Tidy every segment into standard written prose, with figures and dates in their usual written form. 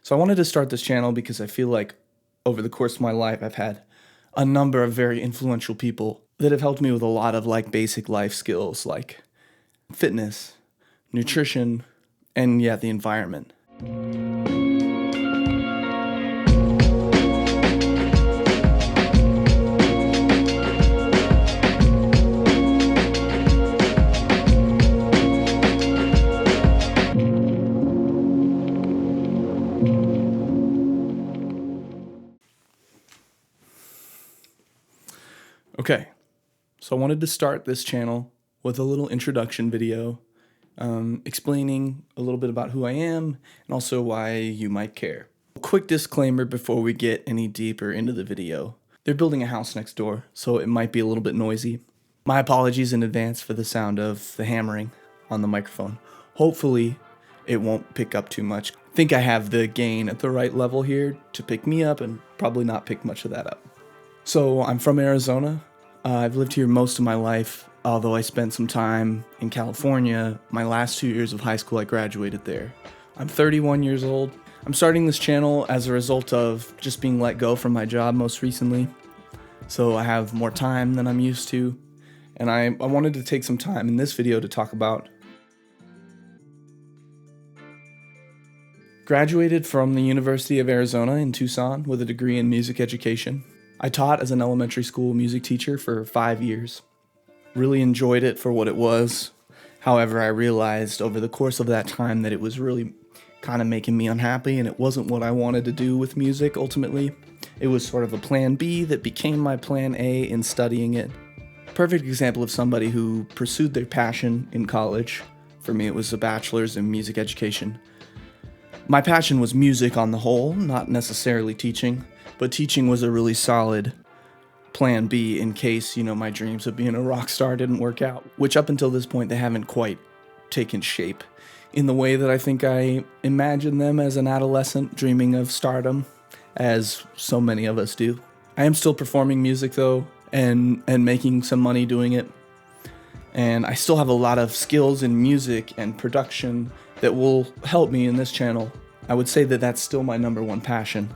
So I wanted to start this channel because I feel like over the course of my life, I've had a number of very influential people that have helped me with a lot of like basic life skills like fitness, nutrition, and the environment. Okay, so I wanted to start this channel with a little introduction video explaining a little bit about who I am and also why you might care. A quick disclaimer before we get any deeper into the video. They're building a house next door, so it might be a little bit noisy. My apologies in advance for the sound of the hammering on the microphone. Hopefully it won't pick up too much. I think I have the gain at the right level here to pick me up and probably not pick much of that up. So I'm from Arizona. I've lived here most of my life, although I spent some time in California. My last 2 years of high school, I graduated there. I'm 31 years old. I'm starting this channel as a result of just being let go from my job most recently. So I have more time than I'm used to. And I wanted to take some time in this video to talk about. Graduated from the University of Arizona in Tucson with a degree in music education. I taught as an elementary school music teacher for 5 years. Really enjoyed it for what it was. However, I realized over the course of that time that it was really kind of making me unhappy and it wasn't what I wanted to do with music ultimately. It was sort of a plan B that became my plan A in studying it. Perfect example of somebody who pursued their passion in college. For me, it was a bachelor's in music education. My passion was music on the whole, not necessarily teaching, but teaching was a really solid plan B in case, my dreams of being a rock star didn't work out, which up until this point, they haven't quite taken shape in the way that I think I imagined them as an adolescent dreaming of stardom, as so many of us do. I am still performing music though, and making some money doing it. And I still have a lot of skills in music and production that will help me in this channel. I would say that that's still my number one passion.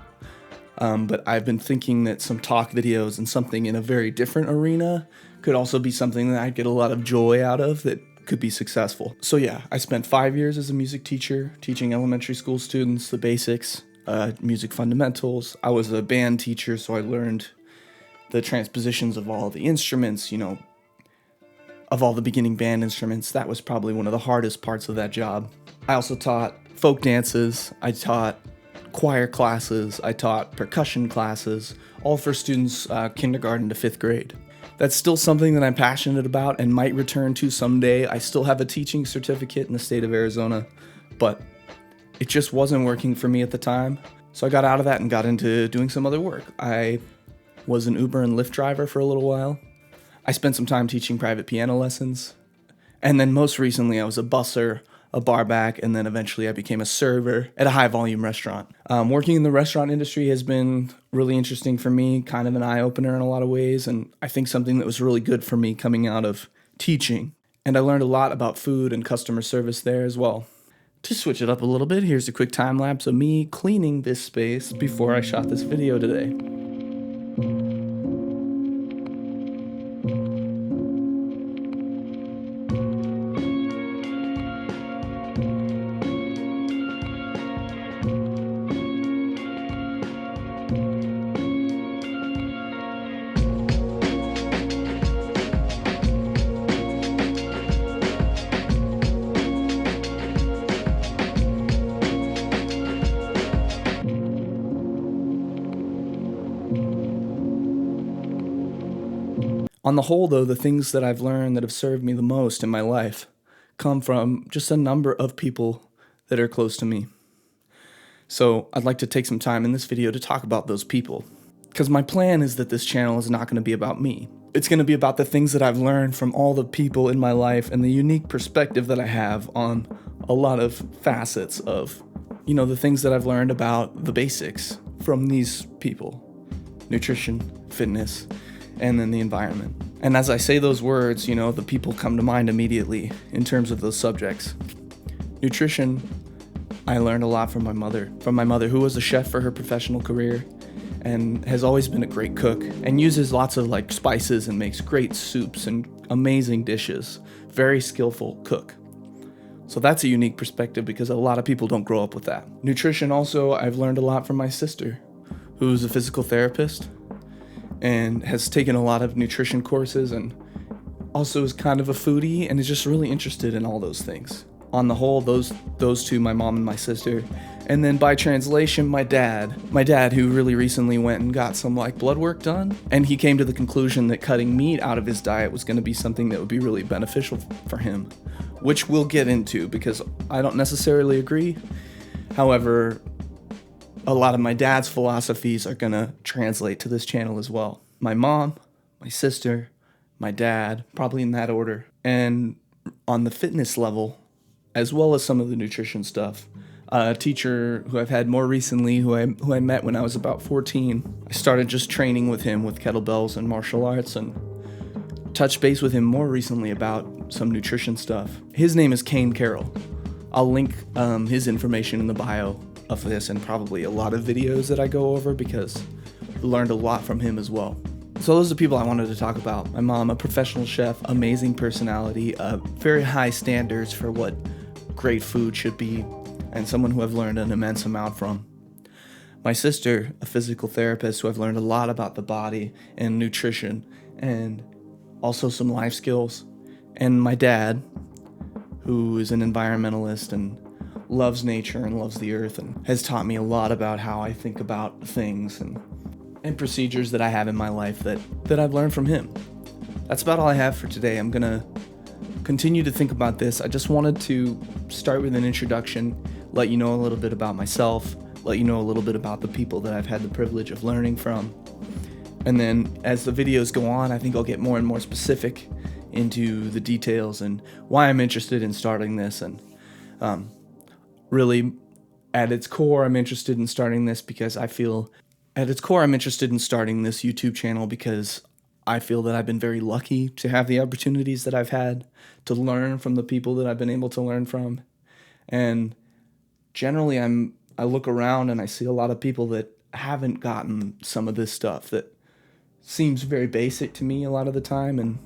But I've been thinking that some talk videos and something in a very different arena could also be something that I'd get a lot of joy out of that could be successful. So I spent 5 years as a music teacher, teaching elementary school students the basics, music fundamentals. I was a band teacher, so I learned the transpositions of all the instruments, of all the beginning band instruments. That was probably one of the hardest parts of that job. I also taught folk dances. I taught choir classes. I taught percussion classes, all for students kindergarten to 5th grade. That's still something that I'm passionate about and might return to someday. I still have a teaching certificate in the state of Arizona, but it just wasn't working for me at the time. So I got out of that and got into doing some other work. I was an Uber and Lyft driver for a little while. I spent some time teaching private piano lessons. And then most recently I was a busser, a bar back, and then eventually I became a server at a high volume restaurant. Working in the restaurant industry has been really interesting for me, kind of an eye opener in a lot of ways, and I think something that was really good for me coming out of teaching. And I learned a lot about food and customer service there as well. To switch it up a little bit, here's a quick time lapse of me cleaning this space before I shot this video today. On the whole, though, the things that I've learned that have served me the most in my life come from just a number of people that are close to me. So I'd like to take some time in this video to talk about those people, because my plan is that this channel is not going to be about me. It's going to be about the things that I've learned from all the people in my life and the unique perspective that I have on a lot of facets of, the things that I've learned about the basics from these people. Nutrition, fitness, and then the environment. And as I say those words, the people come to mind immediately in terms of those subjects. Nutrition, I learned a lot from my mother who was a chef for her professional career and has always been a great cook and uses lots of like spices and makes great soups and amazing dishes. Very skillful cook. So that's a unique perspective because a lot of people don't grow up with that. Nutrition also, I've learned a lot from my sister, who's a physical therapist and has taken a lot of nutrition courses and also is kind of a foodie and is just really interested in all those things. On the whole, those two, my mom and my sister. And then by translation, my dad who really recently went and got some like blood work done. And he came to the conclusion that cutting meat out of his diet was going to be something that would be really beneficial for him, which we'll get into because I don't necessarily agree. However, a lot of my dad's philosophies are going to translate to this channel as well. My mom, my sister, my dad, probably in that order. And on the fitness level, as well as some of the nutrition stuff, a teacher who I've had more recently, who I met when I was about 14. I started just training with him with kettlebells and martial arts and touched base with him more recently about some nutrition stuff. His name is Cain. I'll link his information in the bio of this and probably a lot of videos that I go over because I learned a lot from him as well. So those are the people I wanted to talk about. My mom, a professional chef, amazing personality, very high standards for what great food should be, and someone who I've learned an immense amount from. My sister, a physical therapist who I've learned a lot about the body and nutrition and also some life skills. And my dad, who is an environmentalist and loves nature and loves the earth and has taught me a lot about how I think about things and procedures that I have in my life that I've learned from him. That's about all I have for today. I'm gonna continue to think about this. I just wanted to start with an introduction, let you know a little bit about myself, let you know a little bit about the people that I've had the privilege of learning from. And then as the videos go on, I think I'll get more and more specific into the details and why I'm interested in starting this. And really, at its core, I'm interested in starting this because I feel I'm interested in starting this YouTube channel because I feel that I've been very lucky to have the opportunities that I've had to learn from the people that I've been able to learn from. And generally, I look around and I see a lot of people that haven't gotten some of this stuff that seems very basic to me a lot of the time and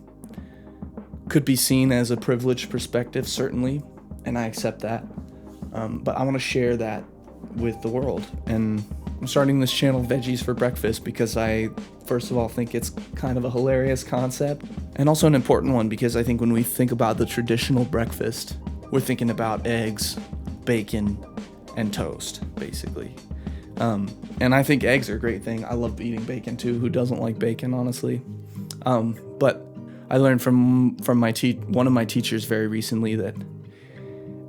could be seen as a privileged perspective, certainly, and I accept that. But I want to share that with the world. And I'm starting this channel, Veggies for Breakfast, because I, first of all, think it's kind of a hilarious concept and also an important one because I think when we think about the traditional breakfast, we're thinking about eggs, bacon, and toast, basically. And I think eggs are a great thing. I love eating bacon too. Who doesn't like bacon, honestly? But I learned from one of my teachers very recently that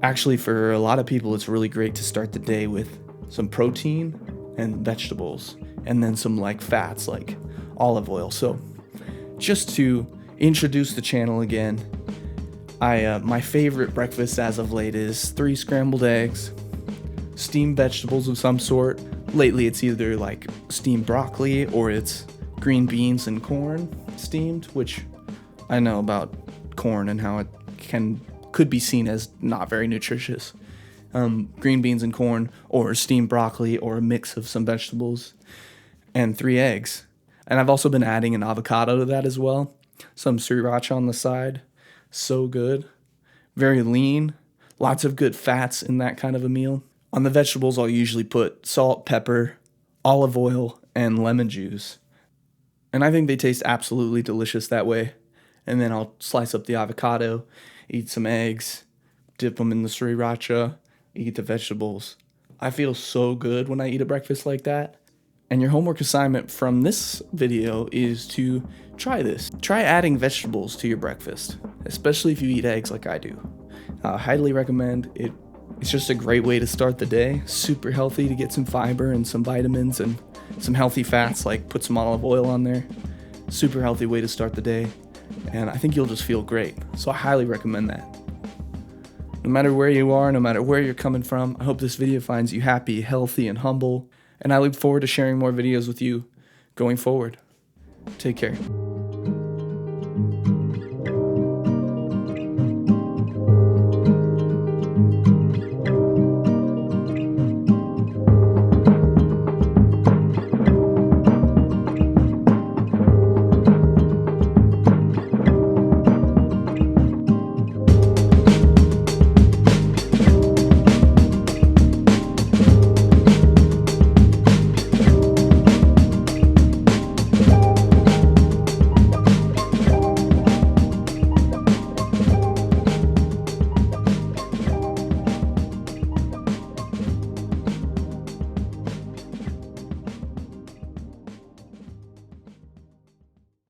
actually for a lot of people it's really great to start the day with some protein and vegetables and then some like fats like olive oil. So just to introduce the channel again, my favorite breakfast as of late is 3 scrambled eggs, steamed vegetables of some sort. Lately it's either like steamed broccoli or it's green beans and corn steamed, which I know about corn and how it could be seen as not very nutritious. Green beans and corn or steamed broccoli or a mix of some vegetables and 3 eggs. And I've also been adding an avocado to that as well. Some sriracha on the side. So good. Very lean. Lots of good fats in that kind of a meal. On the vegetables, I'll usually put salt, pepper, olive oil, and lemon juice. And I think they taste absolutely delicious that way. And then I'll slice up the avocado, eat some eggs, dip them in the sriracha, eat the vegetables. I feel so good when I eat a breakfast like that. And your homework assignment from this video is to try this. Try adding vegetables to your breakfast, especially if you eat eggs like I do. I highly recommend it. It's just a great way to start the day. Super healthy to get some fiber and some vitamins and some healthy fats, like put some olive oil on there. Super healthy way to start the day. And I think you'll just feel great. So I highly recommend that. No matter where you are, no matter where you're coming from, I hope this video finds you happy, healthy, and humble. And I look forward to sharing more videos with you going forward. Take care.